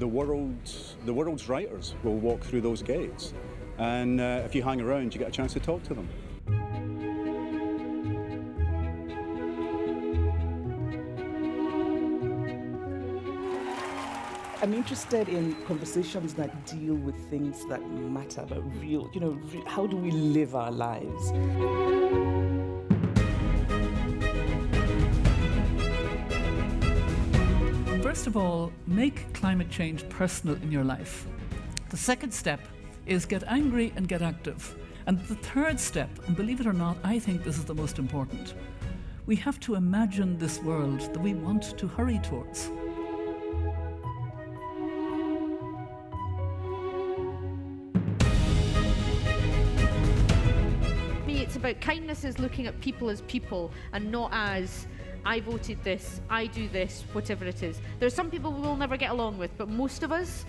the world's writers will walk through those gates. And if you hang around, you get a chance to talk to them. I'm interested in conversations that deal with things that matter, but real, how do we live our lives? First of all, make climate change personal in your life. The second step is get angry and get active. And the third step, and believe it or not, I think this is the most important, we have to imagine this world that we want to hurry towards. It's about kindness is looking at people as people and not as I voted this, I do this, whatever it is. There are some people we will never get along with, but most of us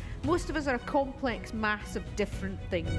are a complex mass of different things.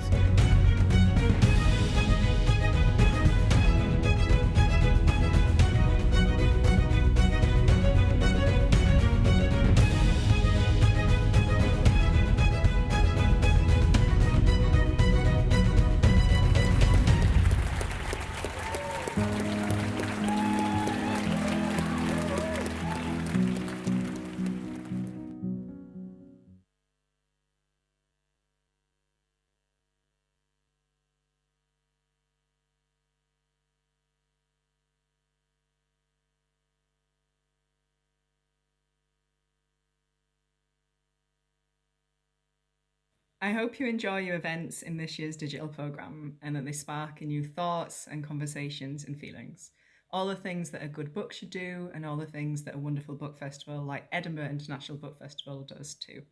I hope you enjoy your events in this year's digital programme and that they spark in you thoughts and conversations and feelings. All the things that a good book should do and all the things that a wonderful book festival like Edinburgh International Book Festival does too.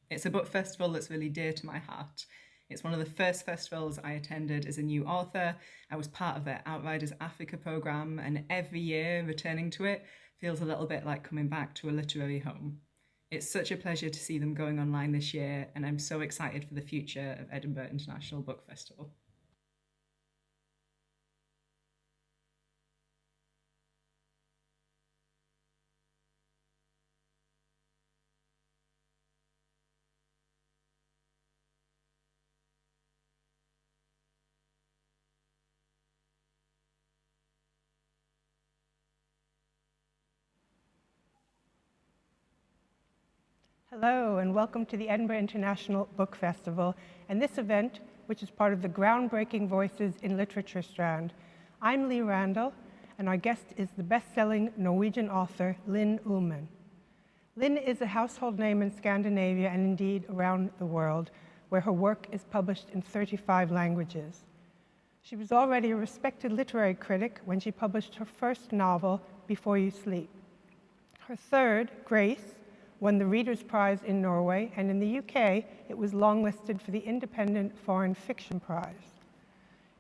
It's a book festival that's really dear to my heart. It's one of the first festivals I attended as a new author. I was part of their Outriders Africa programme, and every year returning to it feels a little bit like coming back to a literary home. It's such a pleasure to see them going online this year, and I'm so excited for the future of Edinburgh International Book Festival. Hello, and welcome to the Edinburgh International Book Festival, and this event, which is part of the groundbreaking Voices in Literature strand. I'm Lee Randall, and our guest is the best-selling Norwegian author, Linn Ullmann. Linn is a household name in Scandinavia and indeed around the world, where her work is published in 35 languages. She was already a respected literary critic when she published her first novel, Before You Sleep. Her third, Grace, won the Reader's Prize in Norway, and in the UK, it was longlisted for the Independent Foreign Fiction Prize.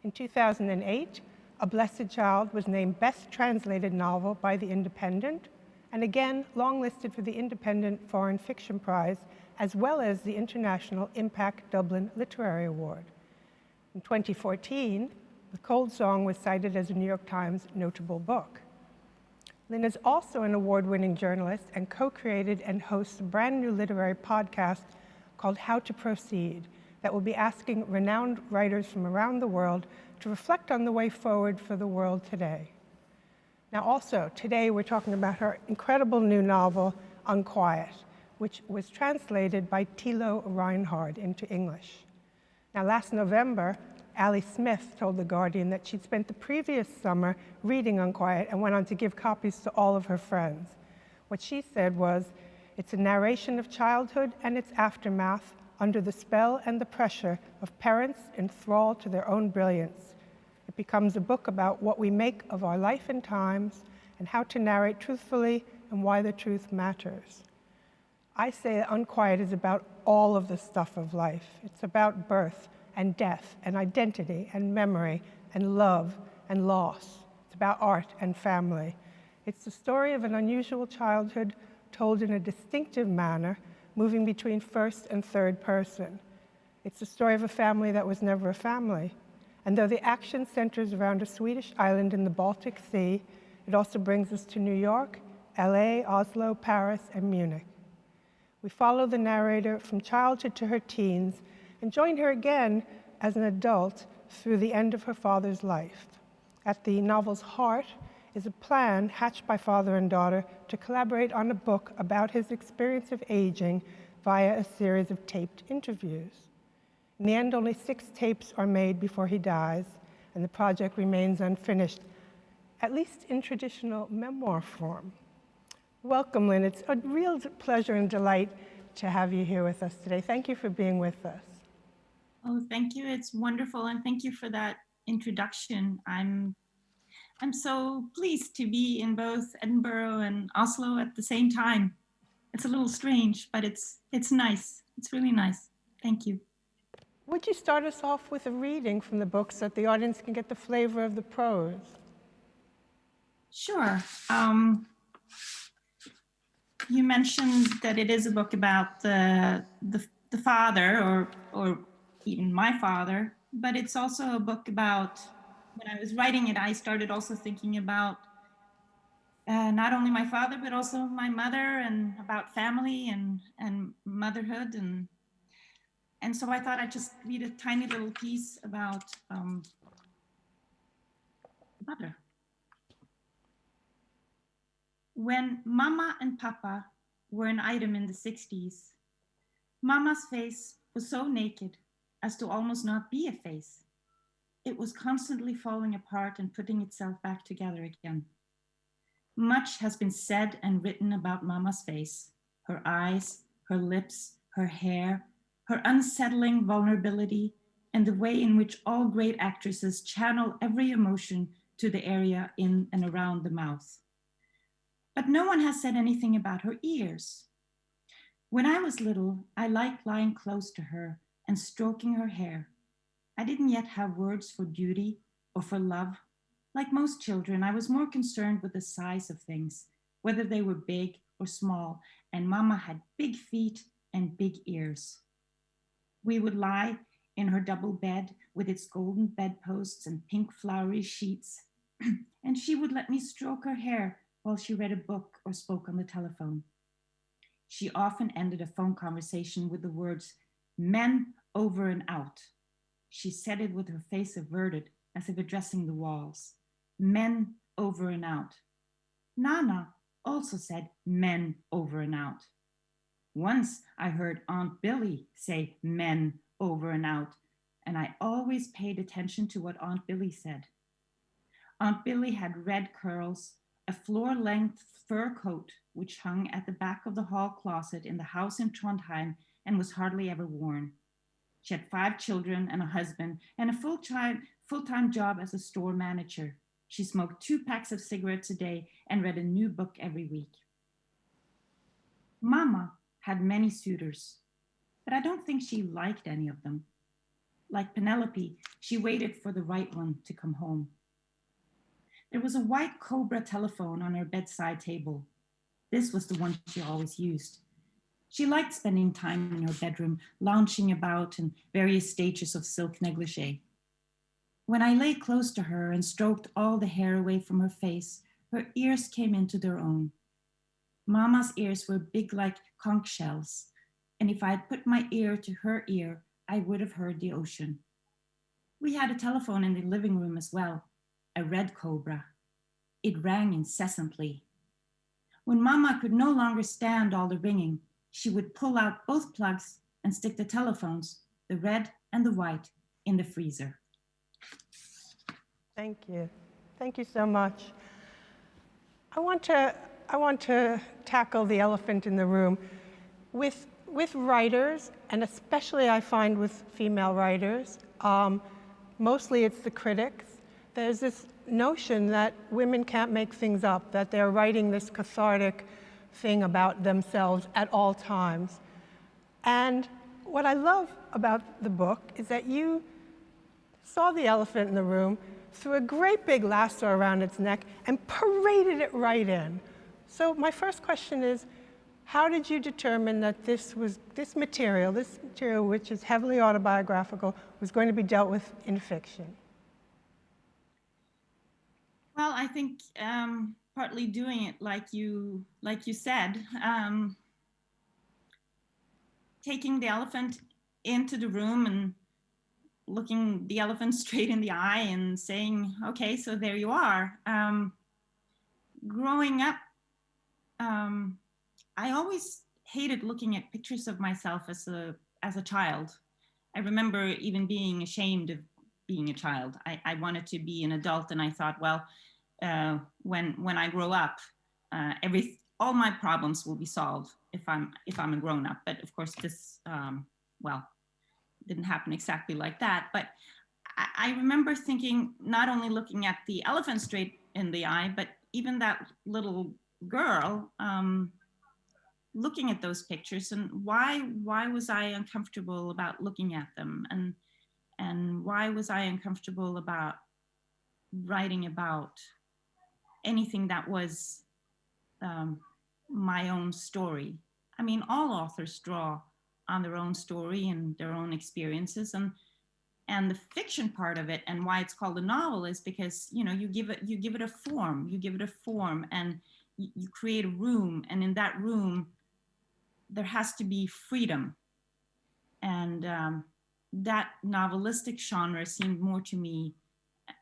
In 2008, A Blessed Child was named Best Translated Novel by The Independent, and again longlisted for the Independent Foreign Fiction Prize, as well as the International Impact Dublin Literary Award. In 2014, The Cold Song was cited as a New York Times notable book. Linn is also an award-winning journalist and co-created and hosts a brand new literary podcast called How to Proceed that will be asking renowned writers from around the world to reflect on the way forward for the world today. Now also, today we're talking about her incredible new novel, Unquiet, which was translated by Thilo Reinhard into English. Now last November, Ali Smith told The Guardian that she'd spent the previous summer reading Unquiet and went on to give copies to all of her friends. What she said was, it's a narration of childhood and its aftermath under the spell and the pressure of parents enthralled to their own brilliance. It becomes a book about what we make of our life and times and how to narrate truthfully and why the truth matters. I say that Unquiet is about all of the stuff of life. It's about birth and death, and identity, and memory, and love, and loss. It's about art and family. It's the story of an unusual childhood told in a distinctive manner, moving between first and third person. It's the story of a family that was never a family. And though the action centers around a Swedish island in the Baltic Sea, it also brings us to New York, LA, Oslo, Paris, and Munich. We follow the narrator from childhood to her teens and join her again as an adult through the end of her father's life. At the novel's heart is a plan hatched by father and daughter to collaborate on a book about his experience of aging via a series of taped interviews. In the end, only 6 tapes are made before he dies, and the project remains unfinished, at least in traditional memoir form. Welcome, Linn. It's a real pleasure and delight to have you here with us today. Thank you for being with us. Oh, thank you. It's wonderful, and thank you for that introduction. I'm so pleased to be in both Edinburgh and Oslo at the same time. It's a little strange, but it's nice. It's really nice. Thank you. Would you start us off with a reading from the book so that the audience can get the flavor of the prose? Sure. You mentioned that it is a book about the father, or even my father, but it's also a book about, when I was writing it, I started also thinking about not only my father, but also my mother, and about family and motherhood. And so I thought I'd just read a tiny little piece about mother. When Mama and Papa were an item in the 60s, Mama's face was so naked as to almost not be a face. It was constantly falling apart and putting itself back together again. Much has been said and written about Mama's face, her eyes, her lips, her hair, her unsettling vulnerability, and the way in which all great actresses channel every emotion to the area in and around the mouth. But no one has said anything about her ears. When I was little, I liked lying close to her and stroking her hair. I didn't yet have words for duty or for love. Like most children, I was more concerned with the size of things, whether they were big or small, and Mama had big feet and big ears. We would lie in her double bed with its golden bedposts and pink flowery sheets, and she would let me stroke her hair while she read a book or spoke on the telephone. She often ended a phone conversation with the words, "Men over and out." She said it with her face averted, as if addressing the walls. Men over and out. Nana also said men over and out. Once I heard Aunt Billy say men over and out, and I always paid attention to what Aunt Billy said. Aunt Billy had red curls, a floor-length fur coat which hung at the back of the hall closet in the house in Trondheim and was hardly ever worn. She had 5 children and a husband and a full-time job as a store manager. She smoked 2 packs of cigarettes a day and read a new book every week. Mama had many suitors, but I don't think she liked any of them. Like Penelope, she waited for the right one to come home. There was a white Cobra telephone on her bedside table. This was the one she always used. She liked spending time in her bedroom, lounging about in various stages of silk negligee. When I lay close to her and stroked all the hair away from her face, her ears came into their own. Mama's ears were big like conch shells, and if I had put my ear to her ear, I would have heard the ocean. We had a telephone in the living room as well, a red Cobra. It rang incessantly. When Mama could no longer stand all the ringing, she would pull out both plugs and stick the telephones, the red and the white, in the freezer. Thank you. Thank you so much. I want to tackle the elephant in the room. With writers, and especially I find with female writers, mostly it's the critics, there's this notion that women can't make things up, that they're writing this cathartic thing about themselves at all times. And what I love about the book is that you saw the elephant in the room, threw a great big lasso around its neck, and paraded it right in. So my first question is, how did you determine that this material which is heavily autobiographical, was going to be dealt with in fiction? Well, I think partly doing it like you said. taking the elephant into the room and looking the elephant straight in the eye and saying, okay, so there you are. Growing up, I always hated looking at pictures of myself as a child. I remember even being ashamed of being a child. I wanted to be an adult, and I thought, well, when I grow up, all my problems will be solved if I'm a grown up. But of course, this didn't happen exactly like that. But I remember thinking, not only looking at the elephant straight in the eye, but even that little girl, looking at those pictures, and why was I uncomfortable about looking at them, and why was I uncomfortable about writing about anything that was my own story. I mean, all authors draw on their own story and their own experiences, and the fiction part of it, and why it's called a novel, is because you give it a form, and you create a room, and in that room there has to be freedom, and that novelistic genre seemed more to me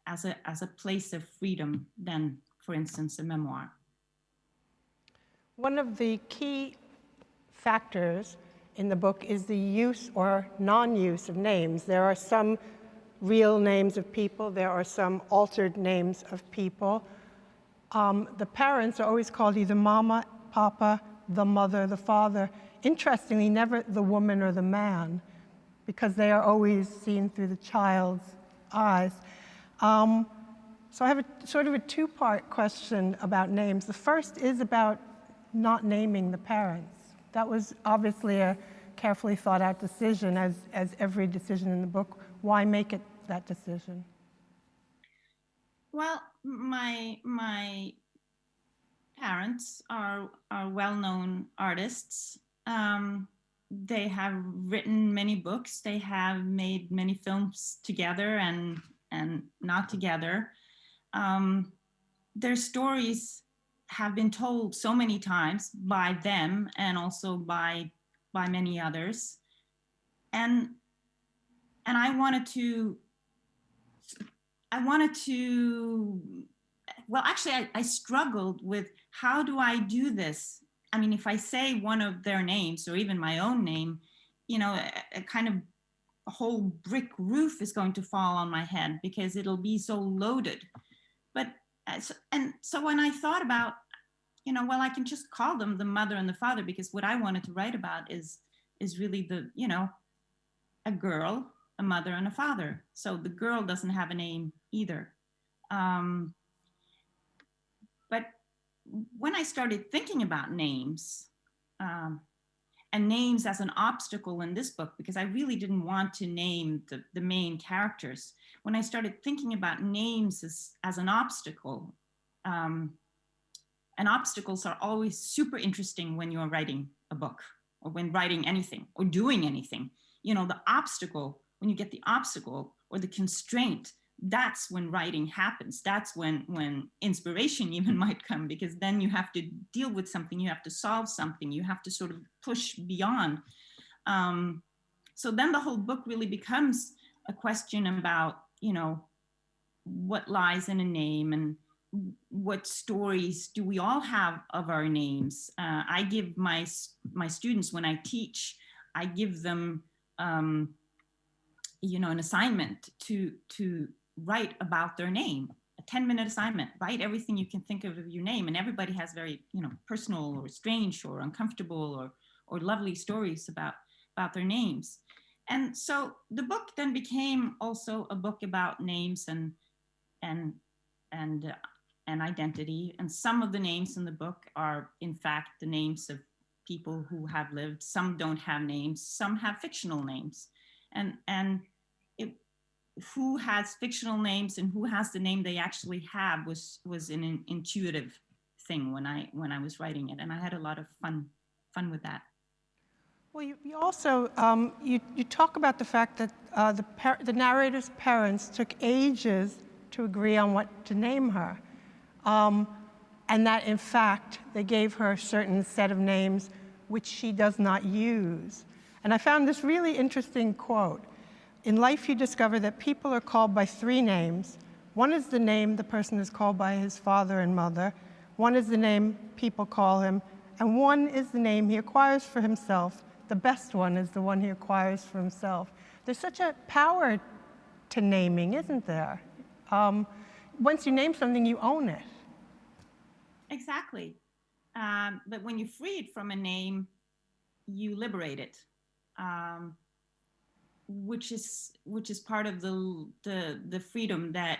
as a place of freedom than, for instance, a memoir. One of the key factors in the book is the use or non-use of names. There are some real names of people, there are some altered names of people. The parents are always called either mama, papa, the mother, the father. Interestingly, never the woman or the man, because they are always seen through the child's eyes. So I have sort of a two-part question about names. The first is about not naming the parents. That was obviously a carefully thought out decision, as every decision in the book. Why make it that decision? Well, my parents are well-known artists. They have written many books. They have made many films together and not together. Their stories have been told so many times by them and also by many others. And I wanted to, well, actually I struggled with, how do I do this? I mean, if I say one of their names or even my own name, a kind of a whole brick roof is going to fall on my head because it'll be so loaded. But so when I thought about, well, I can just call them the mother and the father, because what I wanted to write about is really a girl, a mother, and a father. So the girl doesn't have a name either. But when I started thinking about names, and names as an obstacle in this book, because I really didn't want to name the main characters. When I started thinking about names as an obstacle, and obstacles are always super interesting when you're writing a book or when writing anything or doing anything. The obstacle, when you get the obstacle or the constraint, that's when writing happens. That's when inspiration even might come, because then you have to deal with something, you have to solve something, you have to sort of push beyond. So then the whole book really becomes a question about, what lies in a name and what stories do we all have of our names. I give my students, when I teach, I give them an assignment to write about their name, a 10-minute assignment. Write everything you can think of your name, and everybody has very personal or strange or uncomfortable or lovely stories about their names. And so the book then became also a book about names and identity. And some of the names in the book are in fact the names of people who have lived. Some don't have names, some have fictional names. And who has fictional names and who has the name they actually have was an intuitive thing when I was writing it, and I had a lot of fun with that. Well, you also you talk about the fact that the narrator's parents took ages to agree on what to name her, and that in fact they gave her a certain set of names which she does not use. And I found this really interesting quote. In life, you discover that people are called by 3 names. One is the name the person is called by his father and mother. One is the name people call him. And one is the name he acquires for himself. The best one is the one he acquires for himself. There's such a power to naming, isn't there? Once you name something, you own it. Exactly. But when you free it from a name, you liberate it, which is part of the freedom that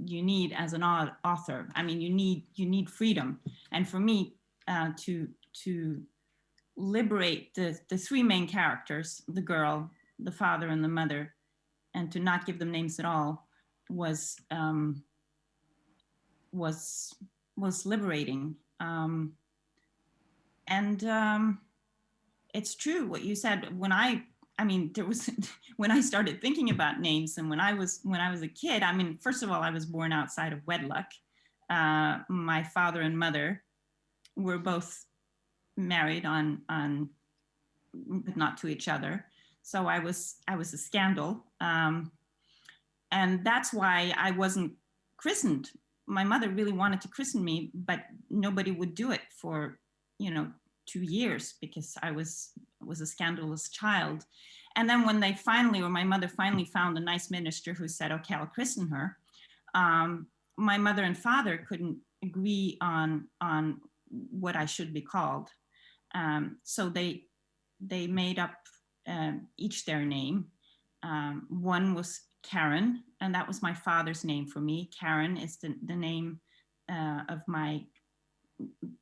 you need as an author. I mean, you need freedom, and for me, to liberate the 3 main characters, the girl, the father, and the mother, and to not give them names at all was liberating. It's true what you said. When I started thinking about names, and when I was a kid, I mean, first of all, I was born outside of wedlock. My father and mother were both married but not to each other. So I was a scandal. And that's why I wasn't christened. My mother really wanted to christen me, but nobody would do it for, 2 years because I was a scandalous child. And then when my mother finally found a nice minister who said, okay, I'll christen her, my mother and father couldn't agree on what I should be called. So they made up each their name. One was Karen, and that was my father's name for me. Karen is the name of my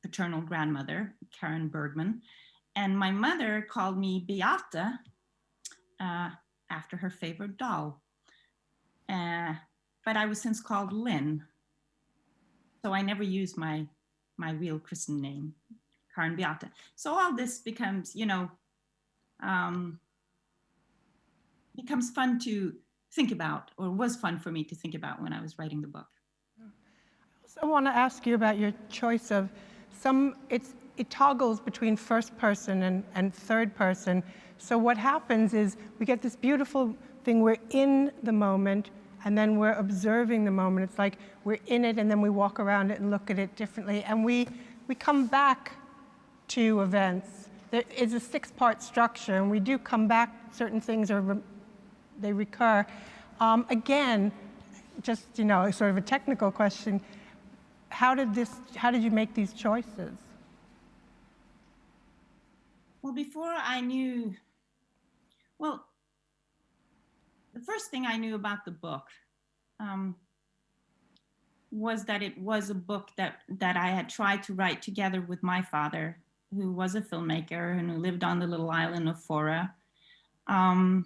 paternal grandmother, Karen Bergman. And my mother called me Beate after her favorite doll. But I was since called Linn. So I never used my real Christian name, Karen Beate. So all this becomes, becomes fun to think about, or was fun for me to think about when I was writing the book. I want to ask you about your choice of it toggles between first person and third person. So what happens is we get this beautiful thing, we're in the moment, and then we're observing the moment. It's like we're in it, and then we walk around it and look at it differently. And we come back to events. There is a 6-part structure, and we do come back, certain things they recur. Again, just, sort of a technical question, how did you make these choices? Well, before I knew, the first thing I knew about the book was that it was a book that I had tried to write together with my father, who was a filmmaker and who lived on the little island of Fora. And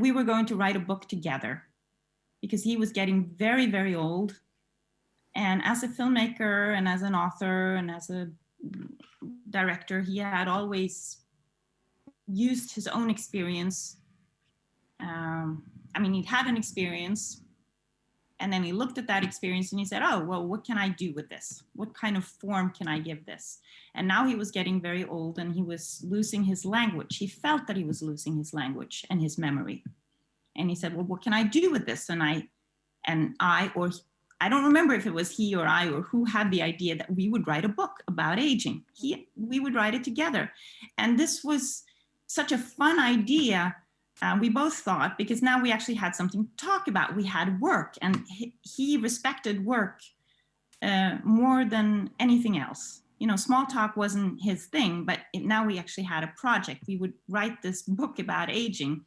we were going to write a book together because he was getting very, very old. And as a filmmaker and as an author and as a director, he had always used his own experience. He'd had an experience, and then he looked at that experience and he said, oh, well, what can I do with this? What kind of form can I give this? And now he was getting very old and he was losing his language. He felt that he was losing his language and his memory. And he said, well, what can I do with this? And I don't remember if it was he or I or who had the idea that we would write a book about aging. We would write it together. And this was such a fun idea. We both thought, because now we actually had something to talk about. We had work, and he respected work more than anything else. Small talk wasn't his thing, but now we actually had a project. We would write this book about aging.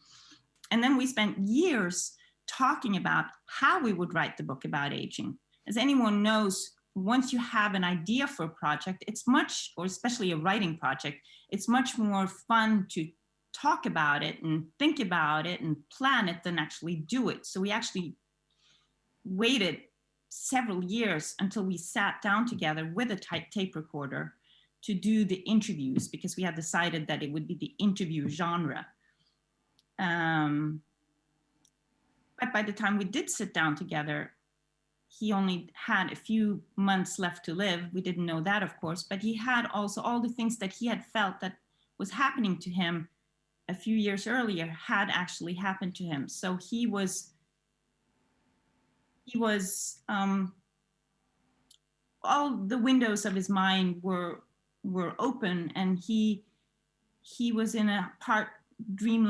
And then we spent years talking about how we would write the book about aging. As anyone knows, once you have an idea for a project, or especially a writing project, it's much more fun to talk about it and think about it and plan it than actually do it. So we actually waited several years until we sat down together with a tape recorder to do the interviews, because we had decided that it would be the interview genre. But by the time we did sit down together, he only had a few months left to live. We didn't know that, of course, but he had also all the things that he had felt that was happening to him a few years earlier had actually happened to him. So he was all the windows of his mind were open, and he was in a part dream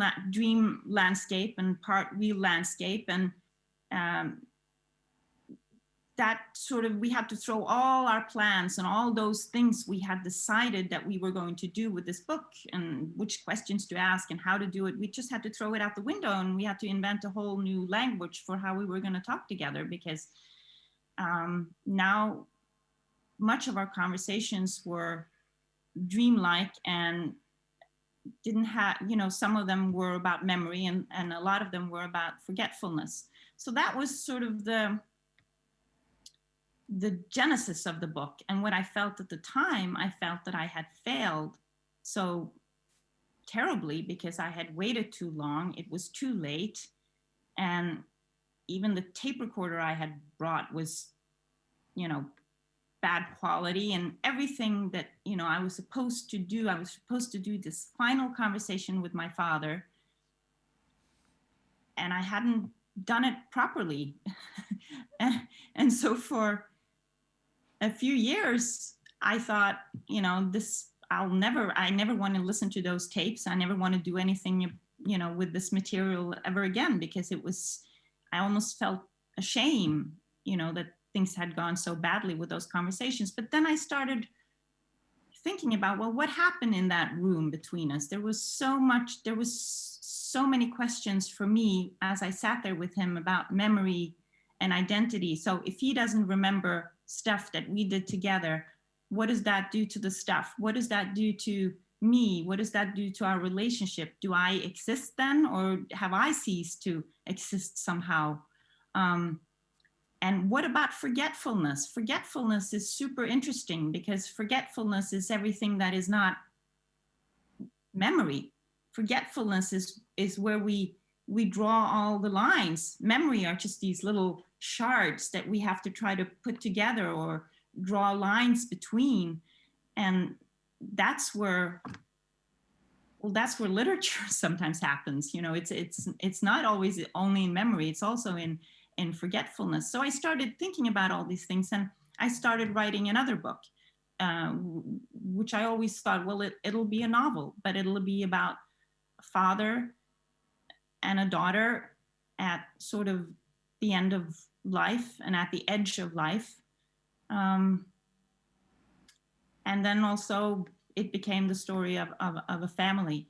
landscape and part real landscape, and that sort of, we had to throw all our plans and all those things we had decided that we were going to do with this book, and which questions to ask and how to do it. We just had to throw it out the window, and we had to invent a whole new language for how we were going to talk together, because now much of our conversations were dreamlike and didn't have, some of them were about memory, and a lot of them were about forgetfulness. So that was sort of the genesis of the book. And what I felt at the time, I felt that I had failed so terribly because I had waited too long. It was too late. And even the tape recorder I had brought was, bad quality, and everything that, I was supposed to do this final conversation with my father, and I hadn't done it properly. and so for a few years, I thought, I never want to listen to those tapes. I never want to do anything, with this material ever again, because I almost felt ashamed, that things had gone so badly with those conversations. But then I started thinking about, well, what happened in that room between us? There was so many questions for me as I sat there with him about memory and identity. So if he doesn't remember stuff that we did together, what does that do to the stuff? What does that do to me? What does that do to our relationship? Do I exist then, or have I ceased to exist somehow? And what about forgetfulness? Forgetfulness is super interesting, because forgetfulness is everything that is not memory. Forgetfulness is where we draw all the lines. Memory are just these little shards that we have to try to put together or draw lines between. And that's where literature sometimes happens. It's not always only in memory, it's also in forgetfulness. So I started thinking about all these things, and I started writing another book, which I always thought, well, it'll be a novel, but it'll be about a father and a daughter at sort of the end of life and at the edge of life. And then also it became the story of a family,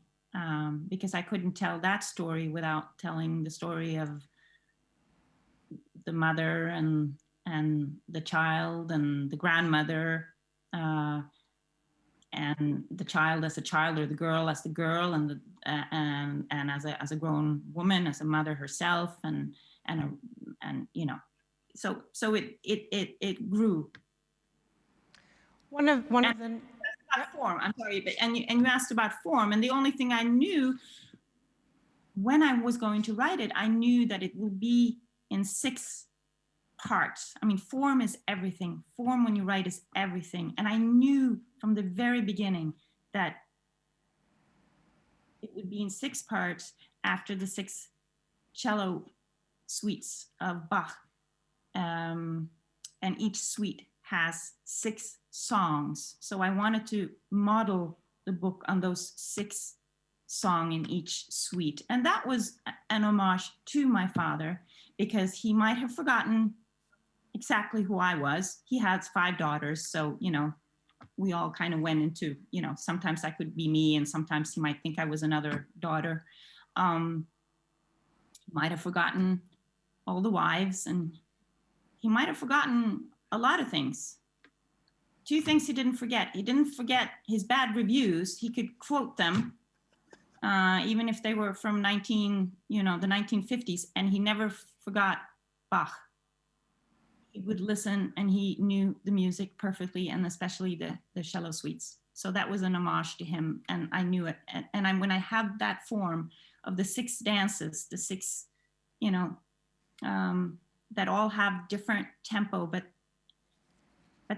because I couldn't tell that story without telling the story of the mother and the child and the grandmother, and the child as a child, or the girl as the girl, and as a grown woman, as a mother herself, and so it grew. One of the about form. I'm sorry, but and you asked about form, and the only thing I knew when I was going to write it, I knew that it would be in 6 parts. I mean, form is everything. Form when you write is everything. And I knew from the very beginning that it would be in 6 parts after the 6 cello suites of Bach. And each suite has 6 songs. So I wanted to model the book on those 6 songs in each suite. And that was an homage to my father, because he might have forgotten exactly who I was. He has 5 daughters. So, we all kind of went into, sometimes I could be me, and sometimes he might think I was another daughter. Might have forgotten all the wives, and he might have forgotten a lot of things. 2 things he didn't forget. He didn't forget his bad reviews. He could quote them, even if they were from the 1950s, and he never forgot Bach. He would listen, and he knew the music perfectly, and especially the cello suites. So that was an homage to him, and I knew it. And when I had that form of the 6 dances, the 6, that all have different tempo, but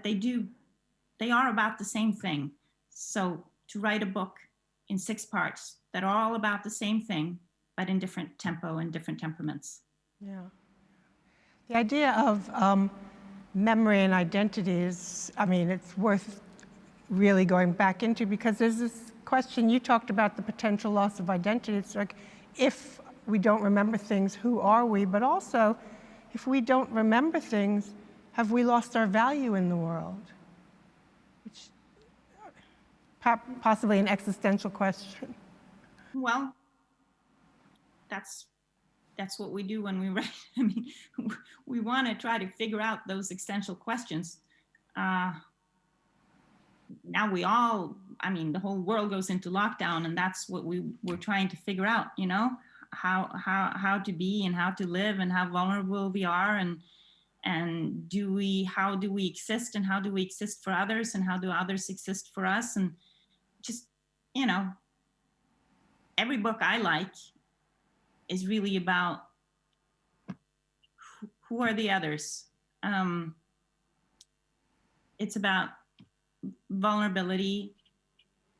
they are about the same thing. So to write a book in 6 parts that are all about the same thing, but in different tempo and different temperaments. Yeah. The idea of memory and identity is, I mean, it's worth really going back into, because there's this question, you talked about the potential loss of identity. It's like, if we don't remember things, who are we? But also, if we don't remember things, have we lost our value in the world? Which, possibly an existential question. Well, that's what we do when we write. I mean, we want to try to figure out those existential questions. Now we all, I mean, the whole world goes into lockdown, and that's what we're trying to figure out, you know, how to be and how to live and how vulnerable we are, and how do we exist, and how do we exist for others, and how do others exist for us? And just, you know, every book I like is really about who are the others. It's about vulnerability,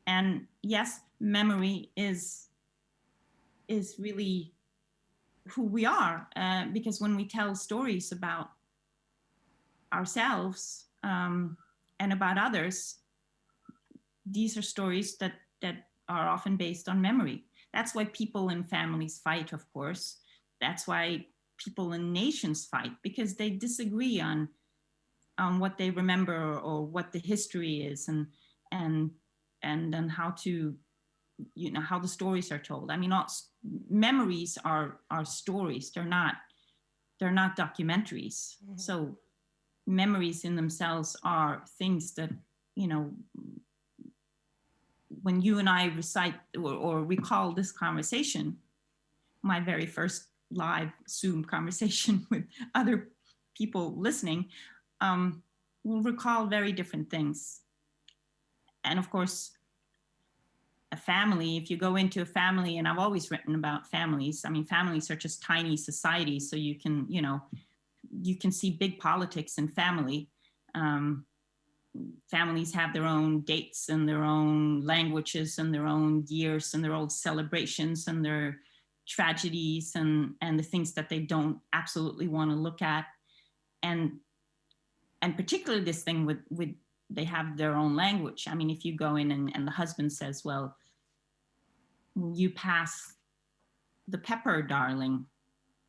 and yes, memory is really who we are, because when we tell stories about ourselves and about others, these are stories that are often based on memory. That's why people in families fight, of course. That's why people in nations fight, because they disagree on what they remember or what the history is, and then how to, you know, how the stories are told. I mean, memories are stories. They're not documentaries. Mm-hmm. So memories in themselves are things that, you know, when you and I recite or recall this conversation, my very first live Zoom conversation with other people listening, we'll recall very different things. And of course, a family, if you go into a family, and I've always written about families, I mean, families are just tiny societies, so you can, you know, you can see big politics in family. Families have their own dates and their own languages and their own years and their own celebrations and their tragedies and the things that they don't absolutely want to look at. And particularly this thing with they have their own language. I mean, if you go in and the husband says, well, you pass the pepper, darling,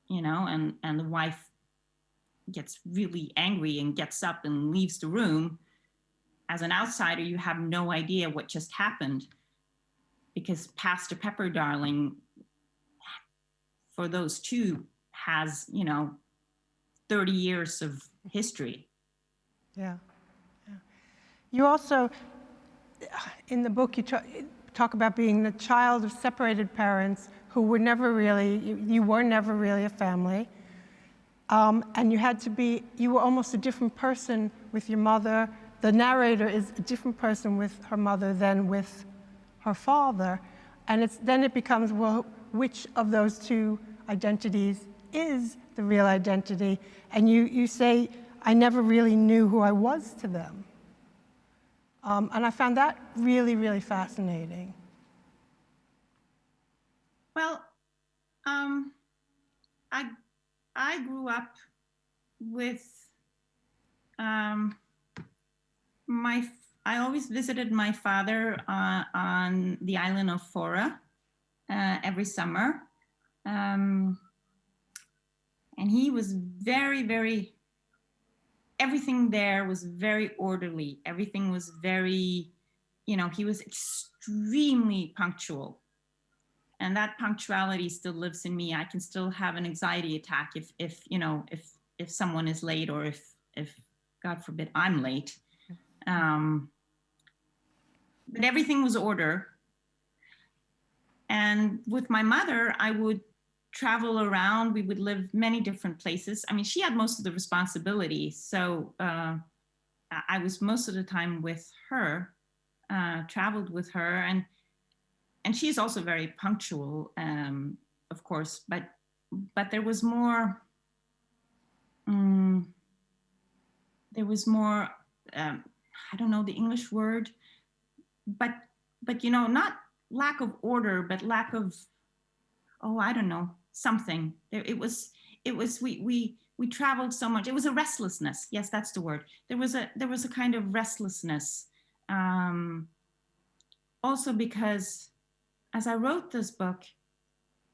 you know, and the wife gets really angry and gets up and leaves the room. As an outsider, you have no idea what just happened, because pass the pepper, darling, for those two has, you know, 30 years of history. Yeah. You also, in the book, you talk about being the child of separated parents who were never really, you were never really a family. And you were almost a different person with your mother. The narrator is a different person with her mother than with her father. And then it becomes, well, which of those two identities is the real identity? And you say, I never really knew who I was to them. And I found that really, really fascinating. Well, I grew up with I always visited my father on the island of Fora every summer. And he was very, very, everything there was very orderly. Everything was very, you know, he was extremely punctual. And that punctuality still lives in me. I can still have an anxiety attack if you know, if someone is late, or if God forbid I'm late. But everything was order. And with my mother, I would travel around. We would live many different places. I mean, she had most of the responsibility. So I was most of the time with her, traveled with her. And she's also very punctual, of course, but there was more, I don't know the English word, but you know, not lack of order, but lack of, oh, I don't know, something. It was we traveled so much. It was a restlessness. Yes, that's the word. There was a kind of restlessness. Also because as I wrote this book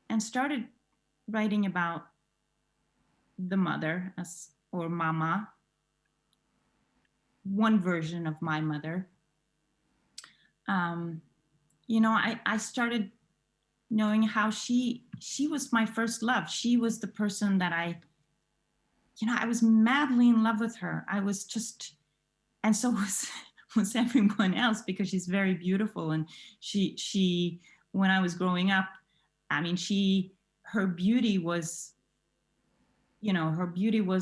and started writing about the mother, or mama, one version of my mother, I started knowing how she was my first love. She was the person that I was madly in love with her. I was just, and so was everyone else, because she's very beautiful. And she when I was growing up, I mean, her beauty was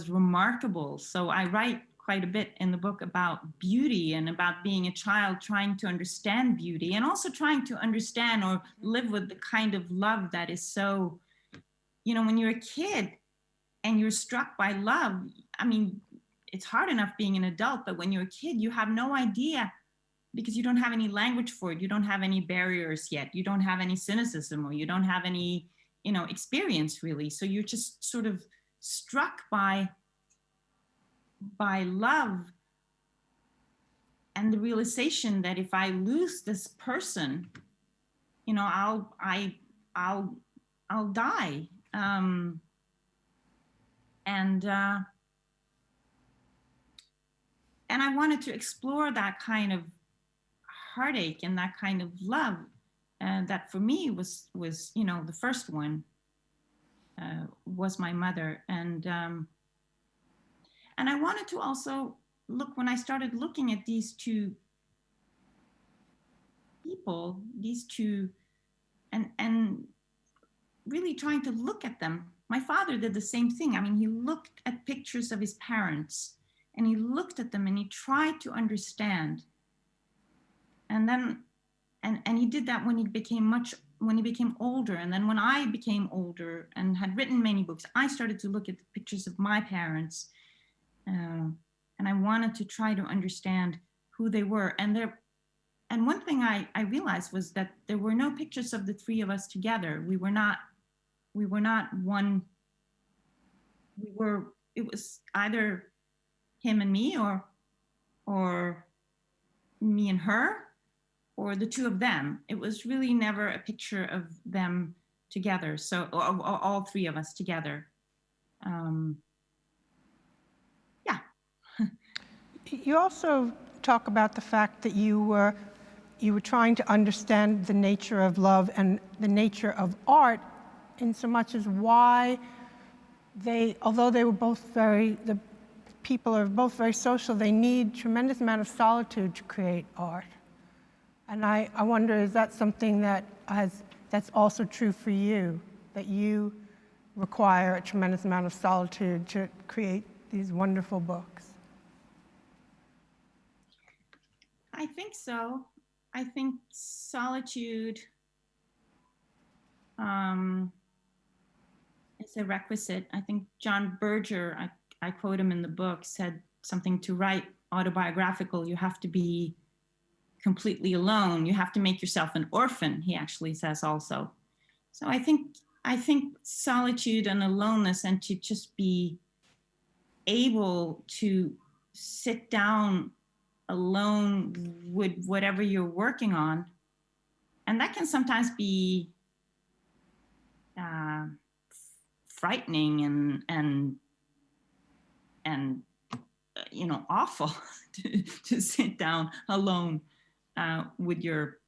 remarkable. So I write quite a bit in the book about beauty and about being a child trying to understand beauty, and also trying to understand or live with the kind of love that is so, when you're a kid and you're struck by love, I mean, it's hard enough being an adult, but when you're a kid, you have no idea, because you don't have any language for it. You don't have any barriers yet. You don't have any cynicism, or you don't have any, experience really. So you're just sort of struck by love, and the realization that if I lose this person, I'll die. And I wanted to explore that kind of heartache and that kind of love, and that for me was the first one was my mother. And I wanted to also look, when I started looking at these two people, and really trying to look at them. My father did the same thing. I mean, he looked at pictures of his parents, and he looked at them and he tried to understand. And then, and he did that when he became older. And then when I became older and had written many books, I started to look at the pictures of my parents. And I wanted to try to understand who they were. And one thing I realized was that there were no pictures of the three of us together. We were not one. It was either him and me, or me and her, or the two of them. It was really never a picture of them together. So all three of us together. Yeah. You also talk about the fact that you were trying to understand the nature of love and the nature of art, in so much as why although they were both the people are both very social, they need tremendous amount of solitude to create art. And I wonder, is that something that's also true for you, that you require a tremendous amount of solitude to create these wonderful books? I think so. I think solitude is a requisite. I think John Berger, I quote him in the book, said something: to write autobiographical, you have to be completely alone. You have to make yourself an orphan, he actually says also. So I think solitude and aloneness, and to just be able to sit down alone with whatever you're working on. And that can sometimes be frightening and awful to sit down alone with your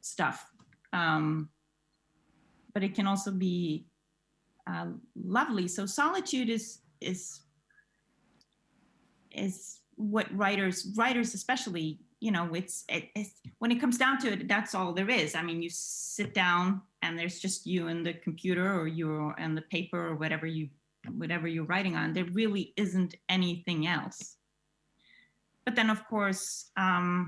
stuff. But it can also be lovely. So solitude is what writers especially, it's when it comes down to it, that's all there is. I mean, you sit down and there's just you and the computer, or you and the paper, or whatever you're writing on. There really isn't anything else. But then, of course, I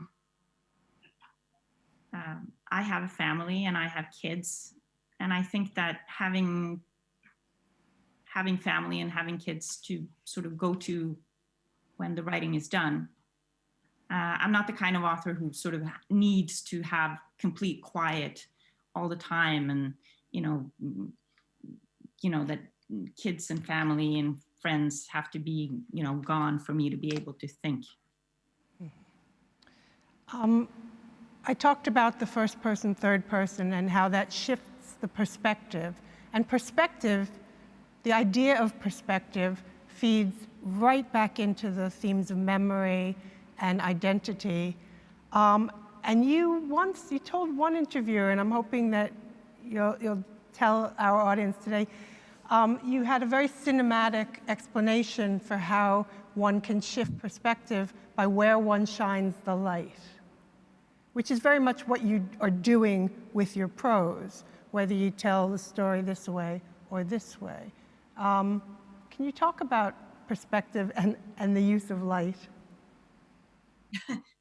have a family and I have kids, and I think that having family and having kids to sort of go to when the writing is done I'm not the kind of author who sort of needs to have complete quiet all the time, and that kids and family and friends have to be gone for me to be able to think. I talked about the first person, third person, and how that shifts the perspective. And perspective, the idea of perspective, feeds right back into the themes of memory and identity. And you told one interviewer, and I'm hoping that you'll tell our audience today, you had a very cinematic explanation for how one can shift perspective by where one shines the light, which is very much what you are doing with your prose, whether you tell the story this way or this way. Can you talk about perspective and the use of light?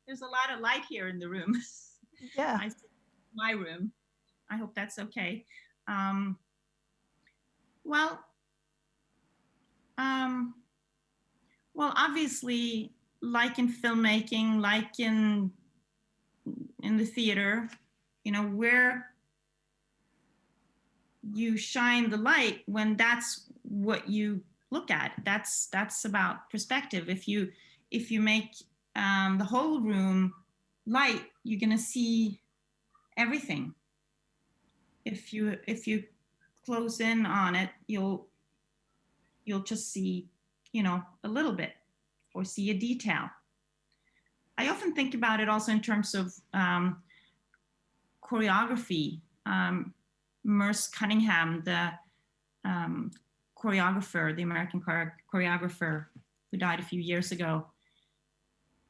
There's a lot of light here in the room. Yeah. My room. I hope that's okay. Well, obviously, like in filmmaking, like in the theater, where you shine the light, when that's what you look at, that's about perspective. If you make the whole room light, you're gonna see everything. If you close in on it, you'll just see a little bit, or see a detail. I often think about it also in terms of choreography. Merce Cunningham, the choreographer, the American choreographer who died a few years ago,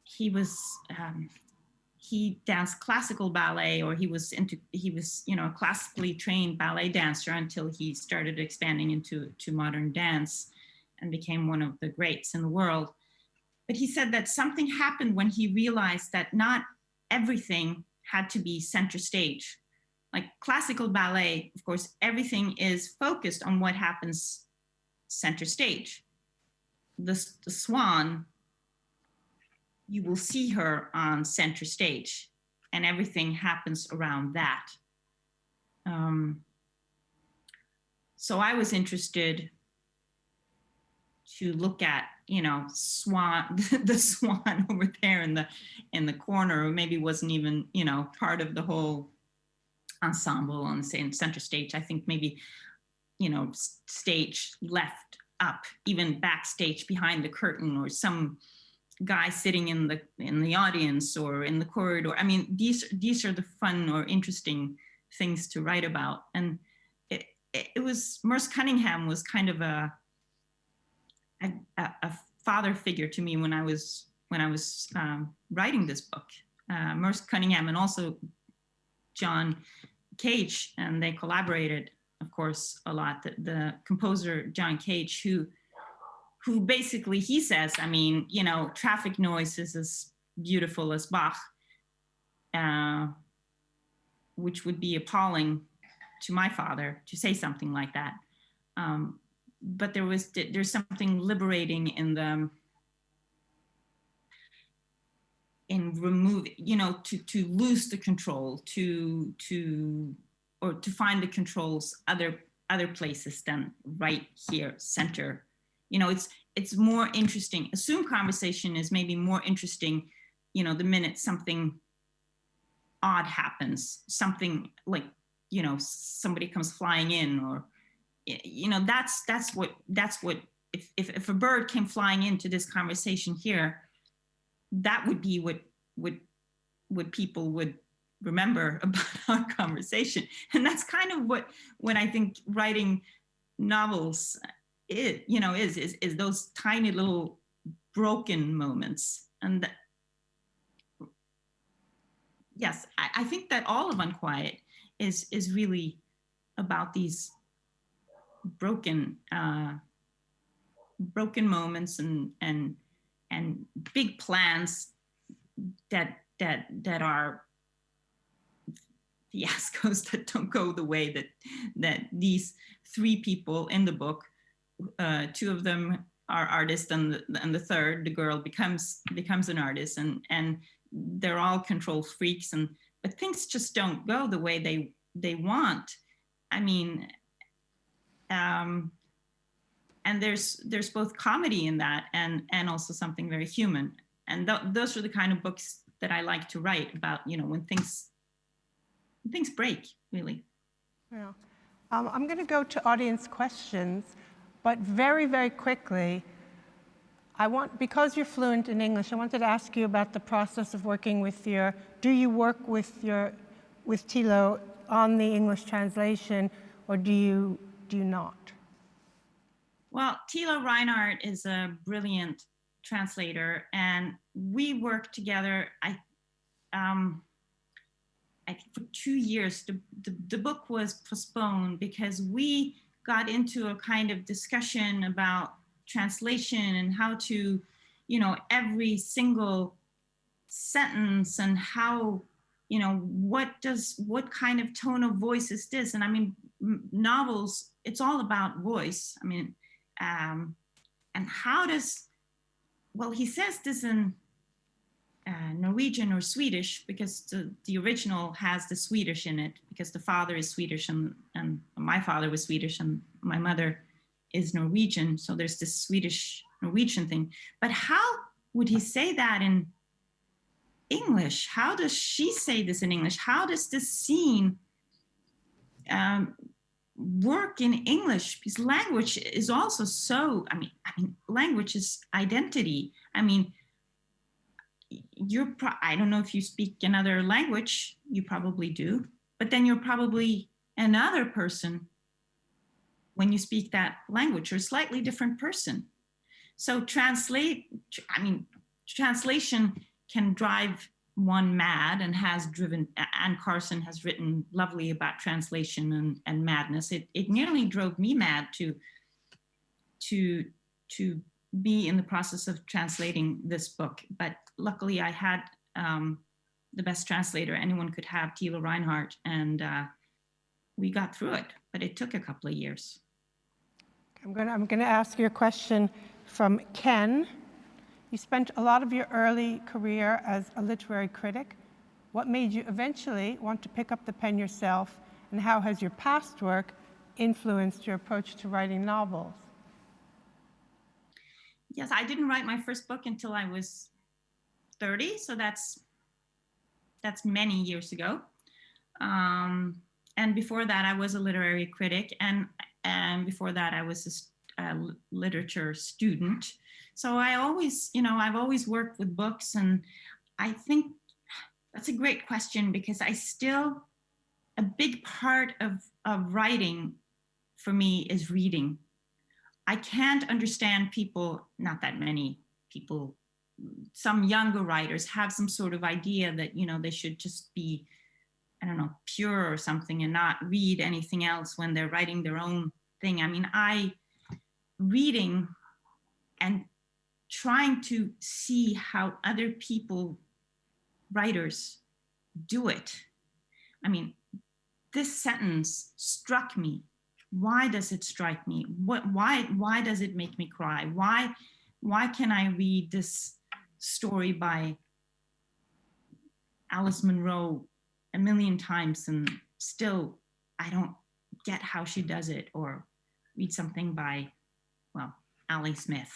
he danced classical ballet, or he was a classically trained ballet dancer until he started expanding into modern dance and became one of the greats in the world. But he said that something happened when he realized that not everything had to be center stage. Like classical ballet, of course, everything is focused on what happens center stage. The swan, you will see her on center stage, and everything happens around that. So I was interested to look at, swan, the swan over there in the corner, or maybe wasn't even, part of the whole ensemble on the center stage. I think maybe, stage left up, even backstage behind the curtain, or some guy sitting in the audience or in the corridor. I mean, these are the fun or interesting things to write about. And it was, Merce Cunningham was kind of a father figure to me when I was writing this book. Merce Cunningham and also John Cage, and they collaborated, of course, a lot. The composer John Cage, who basically, he says, traffic noise is as beautiful as Bach, which would be appalling to my father to say something like that. But there's something liberating in remove, to lose the control, or to find the controls other places than right here, center. It's more interesting. A Zoom conversation is maybe more interesting, the minute something odd happens, something like, somebody comes flying in, or, that's what, if a bird came flying into this conversation here, that would be what people would remember about our conversation. And that's kind of when I think writing novels is those tiny little broken moments. And yes, I think that all of Unquiet is really about these broken moments and big plans that are fiascos that don't go the way that these three people in the book, two of them are artists, and the third, the girl, becomes an artist, and they're all control freaks, but things just don't go the way they want. I mean, and there's both comedy in that and also something very human, and those are the kind of books that I like to write about, when things break, really. Yeah. I'm going to go to audience questions, but very, very quickly, because you're fluent in English, I wanted to ask you about the process of working with do you work with Thilo on the English translation, or do you not? Well, Thilo Reinhardt is a brilliant translator, and we worked together, I think for 2 years. The book was postponed because we got into a kind of discussion about translation and how to, every single sentence, and how, what kind of tone of voice is this? And I mean, novels, it's all about voice. I mean, and how he says this in Norwegian or Swedish, because the original has the Swedish in it, because the father is Swedish, and my father was Swedish, and my mother is Norwegian. So there's this Swedish-Norwegian thing. But how would he say that in English? How does she say this in English? How does this scene work in English? Because language is also so, I mean, language is identity. I mean, I don't know if you speak another language, you probably do, but then you're probably another person when you speak that language, or a slightly different person. So translation can drive one mad, and has driven. Anne Carson has written lovely about translation and madness. It nearly drove me mad to be in the process of translating this book. But luckily I had the best translator anyone could have, Thilo Reinhardt, and we got through it, but it took a couple of years. I'm going to ask you a question from Ken. You spent a lot of your early career as a literary critic. What made you eventually want to pick up the pen yourself, and how has your past work influenced your approach to writing novels? Yes, I didn't write my first book until I was 30, so that's many years ago. And before that, I was a literary critic, and before that, I was a literature student. So I've always worked with books, and I think that's a great question, because a big part of writing for me is reading. I can't understand people, not that many people, some younger writers have some sort of idea that, they should just be, I don't know, pure or something, and not read anything else when they're writing their own thing. I mean, reading and trying to see how other people, writers, do it. I mean, this sentence struck me. Why does it strike me? Why does it make me cry? Why can I read this story by Alice Munro a million times and still I don't get how she does it? Or read something by, Ali Smith.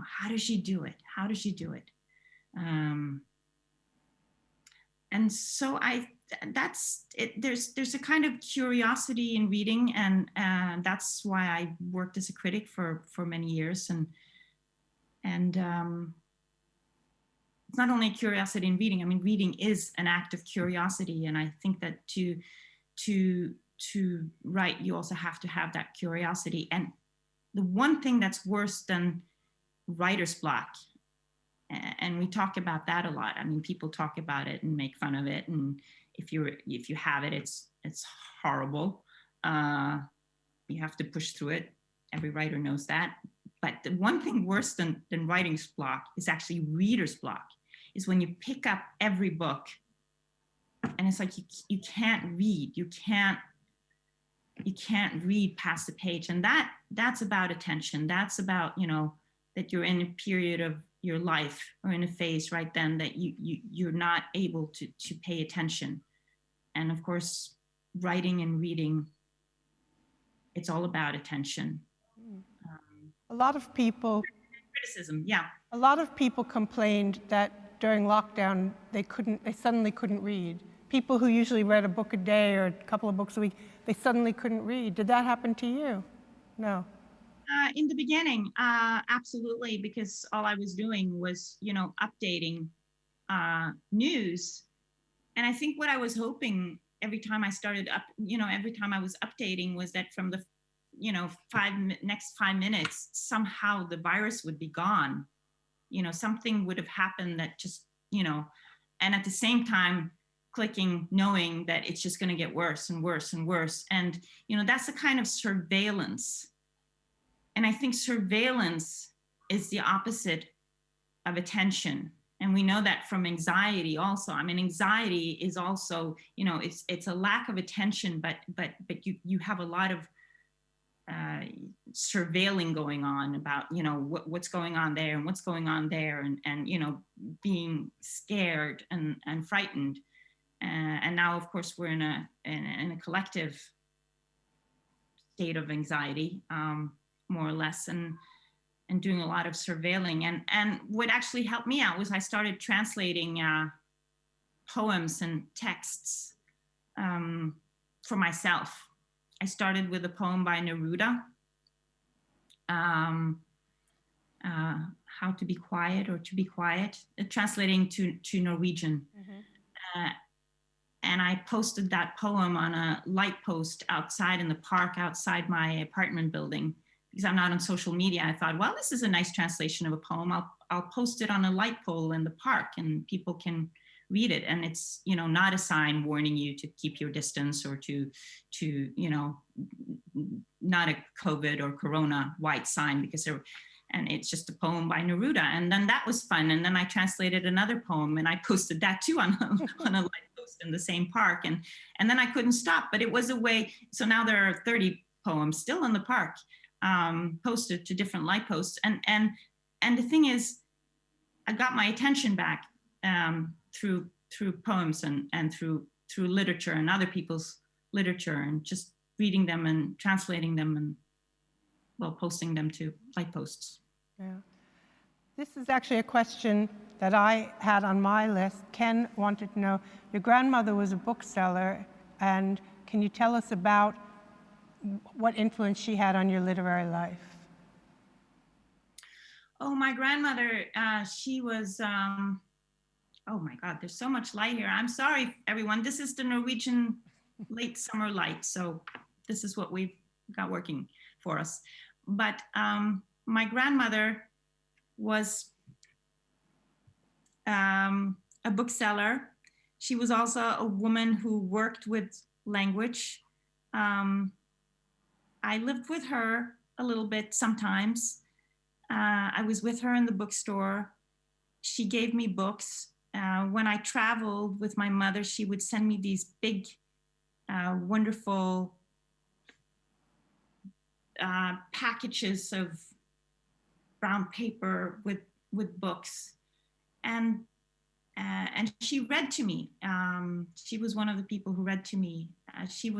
How does she do it? How does she do it? And so that's it. There's a kind of curiosity in reading, and that's why I worked as a critic for many years. And it's not only a curiosity in reading. I mean, reading is an act of curiosity, and I think that to write, you also have to have that curiosity. And the one thing that's worse than writer's block, and we talk about that a lot. I mean, people talk about it and make fun of it, and if you have it, it's horrible. You have to push through it. Every writer knows that. But the one thing worse than writer's block is actually reader's block, is when you pick up every book and it's like you can't read. You can't read past the page. And that's about attention. That's about, that you're in a period of your life or in a phase right then that you're not able to pay attention. And of course, writing and reading, it's all about attention. A lot of people, criticism, yeah. a lot of people complained that during lockdown they suddenly couldn't read. People who usually read a book a day or a couple of books a week, they suddenly couldn't read. Did that happen to you? No. In the beginning, absolutely, because all I was doing was, updating news. And I think what I was hoping every time I started every time I was updating was that from the, next 5 minutes, somehow the virus would be gone. Something would have happened that just, and at the same time, clicking, knowing that it's just going to get worse and worse and worse. And, that's a kind of surveillance. And I think surveillance is the opposite of attention. And we know that from anxiety also. I mean, anxiety is also, it's a lack of attention, but you have a lot of surveilling going on about, what's going on there and what's going on there, and being scared and frightened. And now, of course, we're in a collective state of anxiety, more or less, and doing a lot of surveilling. And what actually helped me out was I started translating poems and texts for myself. I started with a poem by Neruda, How to Be Quiet or To Be Quiet, translating to Norwegian. Mm-hmm. And I posted that poem on a light post outside in the park outside my apartment building. Because I'm not on social media, I thought, well, this is a nice translation of a poem. I'll post it on a light pole in the park and people can read it. And it's, not a sign warning you to keep your distance or to not a COVID or Corona white sign, and it's just a poem by Neruda. And then that was fun. And then I translated another poem and I posted that too on a light post in the same park. And then I couldn't stop, but it was a way. So now there are 30 poems still in the park, posted to different light posts. And the thing is, I got my attention back through poems and through literature and other people's literature, and just reading them and translating them and, posting them to light posts. Yeah. This is actually a question that I had on my list. Ken wanted to know, your grandmother was a bookseller, and can you tell us about what influence she had on your literary life? Oh, my grandmother, she was, oh my God, there's so much light here. I'm sorry, everyone. This is the Norwegian late summer light. So this is what we've got working for us. But my grandmother was a bookseller. She was also a woman who worked with language. I lived with her a little bit sometimes. I was with her in the bookstore. She gave me books. When I traveled with my mother, she would send me these big, wonderful packages of brown paper with books. And she read to me. She was one of the people who read to me. She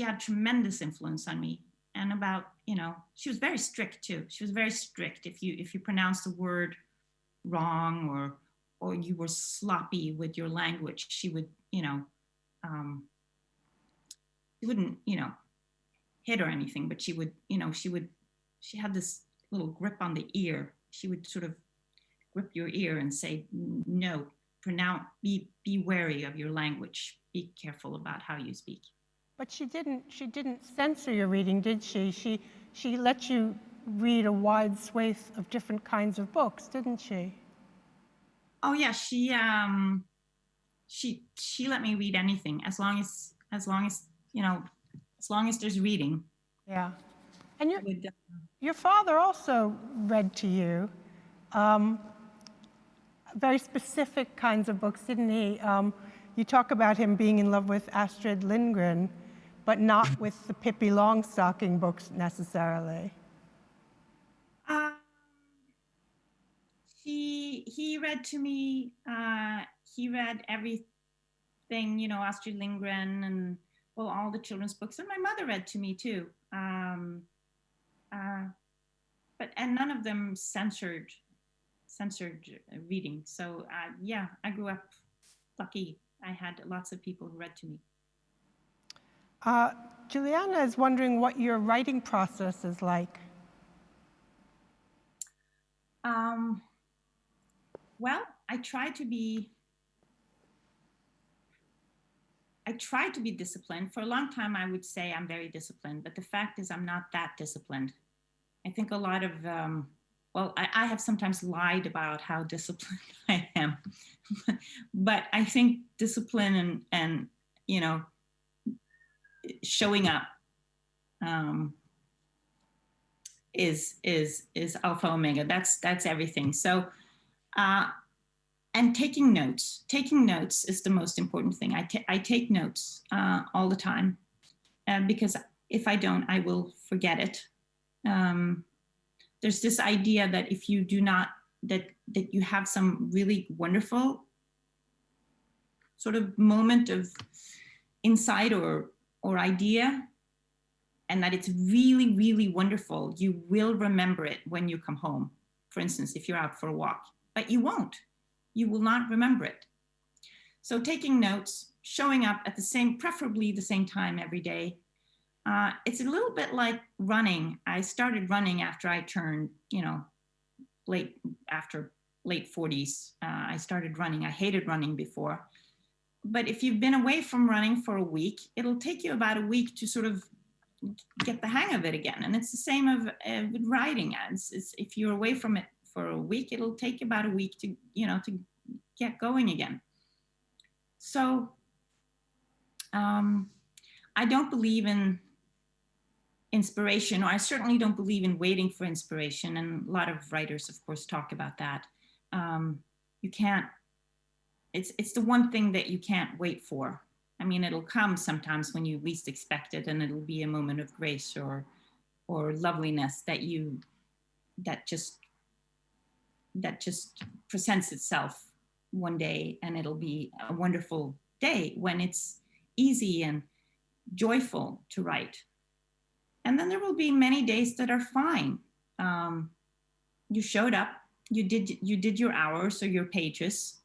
had tremendous influence on me. And about, she was very strict too. She was very strict. If you pronounced a word wrong or you were sloppy with your language, she would, she wouldn't, hit or anything, but she would, she had this little grip on the ear. She would sort of grip your ear and say, no, be wary of your language. Be careful about how you speak. But she didn't censor your reading, did she? She let you read a wide swathe of different kinds of books, didn't she? Oh yeah, she let me read anything as long as there's reading. Yeah. And your father also read to you very specific kinds of books, didn't he? You talk about him being in love with Astrid Lindgren, but not with the Pippi Longstocking books necessarily. he read to me. He read everything, Astrid Lindgren and all the children's books, and my mother read to me too. But none of them censored reading. So yeah, I grew up lucky. I had lots of people who read to me. Juliana is wondering what your writing process is like. Well, I try to be disciplined. For a long time, I would say I'm very disciplined, but the fact is I'm not that disciplined. I think a lot of, I have sometimes lied about how disciplined I am, but I think discipline and showing up is alpha omega. That's everything. So, and taking notes is the most important thing. I take notes all the time, because if I don't, I will forget it. There's this idea that if you do not, that you have some really wonderful sort of moment of insight or idea, and that it's really, really wonderful, you will remember it when you come home. For instance, if you're out for a walk, but you won't. You will not remember it. So taking notes, showing up at preferably the same time every day. It's a little bit like running. I started running after I turned, late 40s. I started running. I hated running before. But if you've been away from running for a week, it'll take you about a week to sort of get the hang of it again. And it's the same with writing. If you're away from it for a week, it'll take about a week to get going again. So I don't believe in inspiration, or I certainly don't believe in waiting for inspiration. And a lot of writers, of course, talk about that. You can't, it's the one thing that you can't wait for. I mean, it'll come sometimes when you least expect it, and it'll be a moment of grace or loveliness that just presents itself one day, and it'll be a wonderful day when it's easy and joyful to write. And then there will be many days that are fine. You showed up, you did your hours or your pages.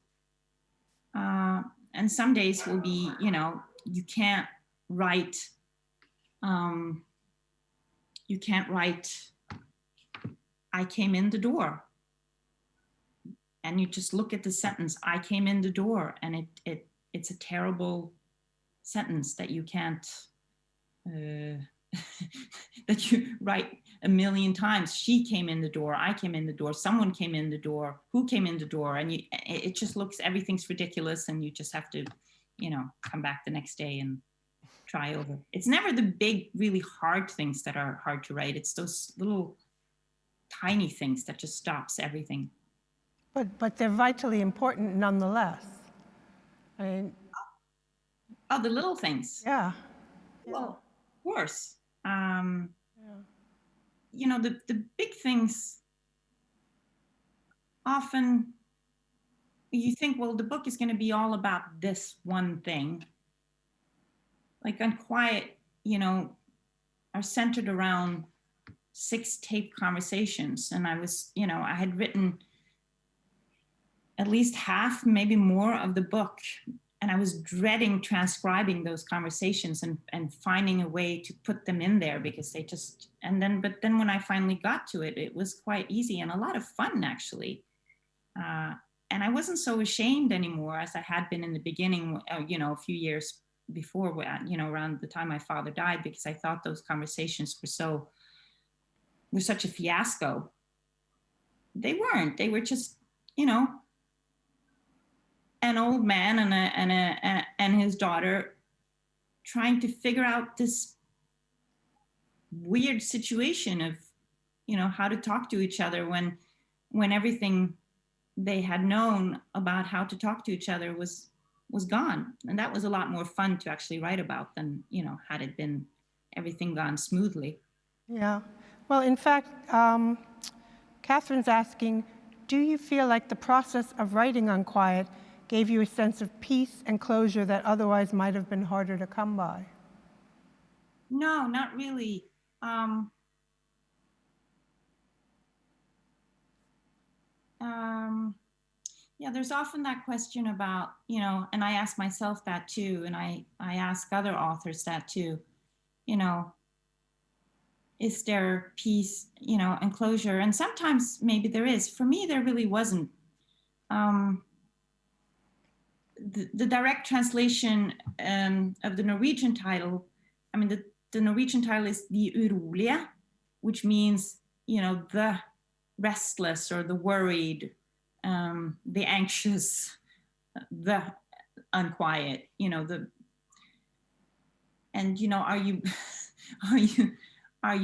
And some days will be, you can't write, I came in the door. And you just look at the sentence, I came in the door, and it's a terrible sentence that you can't, that you write a million times. She came in the door, I came in the door, someone came in the door, who came in the door, and it just looks, everything's ridiculous, and you just have to, come back the next day and try over. It's never the big, really hard things that are hard to write. It's those little tiny things that just stops everything. But they're vitally important nonetheless. I mean, the little things. Yeah. Well, of course. The big things, often you think, well, the book is going to be all about this one thing. Like Unquiet, are centered around 6 taped conversations. And I was, I had written at least half, maybe more of the book. And I was dreading transcribing those conversations and finding a way to put them in there, because they just, but then when I finally got to it, it was quite easy and a lot of fun, actually. And I wasn't so ashamed anymore as I had been in the beginning, a few years before, around the time my father died, because I thought those conversations were such a fiasco. They weren't. They were just, an old man and his daughter trying to figure out this weird situation of, how to talk to each other when everything they had known about how to talk to each other was gone. And that was a lot more fun to actually write about than, had it been everything gone smoothly. Yeah. Well, in fact, Catherine's asking, do you feel like the process of writing Unquiet gave you a sense of peace and closure that otherwise might have been harder to come by? No, not really. Yeah, there's often that question about, and I ask myself that too, and I ask other authors that too, is there peace, and closure? And sometimes maybe there is. For me, there really wasn't. The direct translation of the Norwegian title, the Norwegian title is De urolige, which means, the restless or the worried, the anxious, the unquiet, are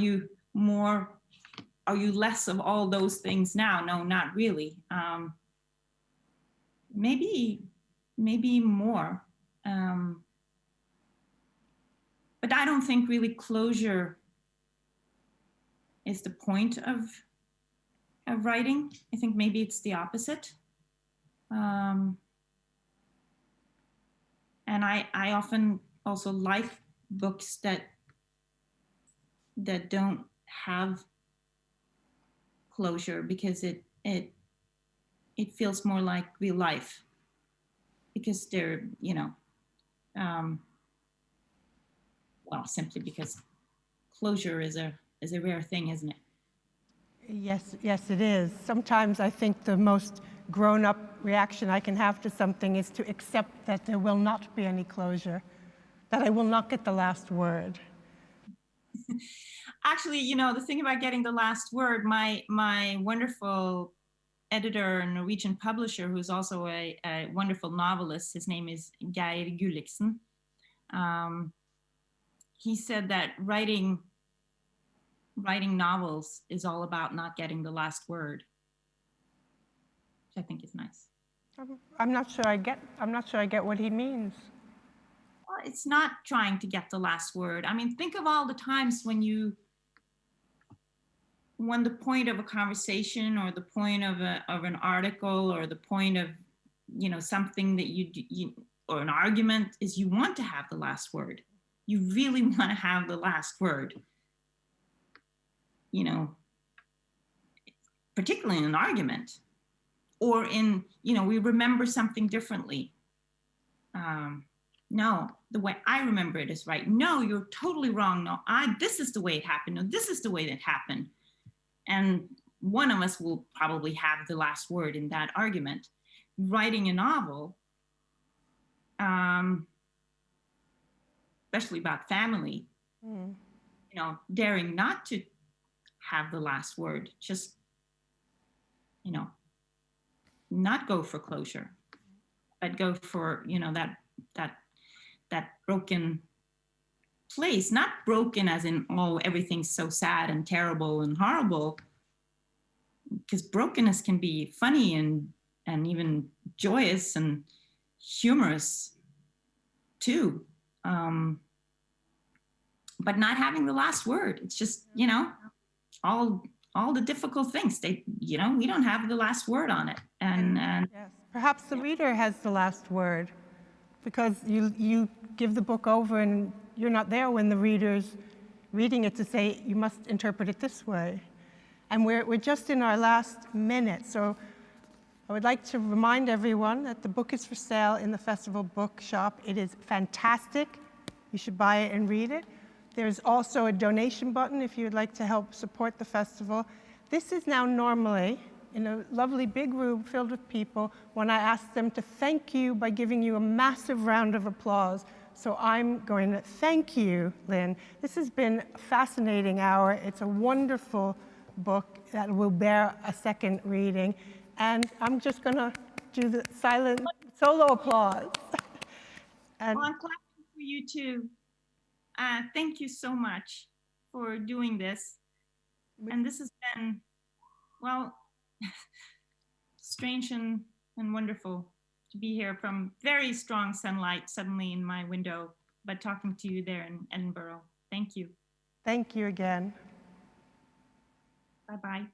you less of all those things now? No, not really. Maybe more. But I don't think really closure is the point of writing. I think maybe it's the opposite. And I often also like books that don't have closure, because it feels more like real life, because they're, simply because closure is a rare thing, isn't it? Yes, it is. Sometimes I think the most grown-up reaction I can have to something is to accept that there will not be any closure, that I will not get the last word. Actually, the thing about getting the last word, my wonderful editor and Norwegian publisher, who's also a wonderful novelist, his name is Geir Gulliksen. He said that writing novels is all about not getting the last word, which I think is nice. I'm not sure I get what he means. Well, it's not trying to get the last word. Think of all the times when the point of a conversation, or the point of an article, or the point of something that you or an argument is, you want to have the last word. You really want to have the last word. Particularly in an argument, or in, we remember something differently. No, the way I remember it is right. No, you're totally wrong. No, this is the way it happened. No, this is the way that happened. And one of us will probably have the last word in that argument. Writing a novel, especially about family, daring not to have the last word, just, not go for closure, but go for, that broken place, not broken as in, oh, everything's so sad and terrible and horrible, because brokenness can be funny and even joyous and humorous too. But not having the last word, it's just, all the difficult things, we don't have the last word on it. And yes, perhaps the reader has the last word, because you give the book over and you're not there when the reader's reading it to say, you must interpret it this way. And we're just in our last minute, so I would like to remind everyone that the book is for sale in the festival bookshop. It is fantastic. You should buy it and read it. There's also a donation button if you would like to help support the festival. This is now normally in a lovely big room filled with people when I ask them to thank you by giving you a massive round of applause. So I'm going to thank you, Linn. This has been a fascinating hour. It's a wonderful book that will bear a second reading. And I'm just going to do the silent solo applause. And well, I'm clapping for you too. Thank you so much for doing this. And this has been, well, strange and wonderful to be here from very strong sunlight suddenly in my window, but talking to you there in Edinburgh. Thank you. Thank you again. Bye-bye.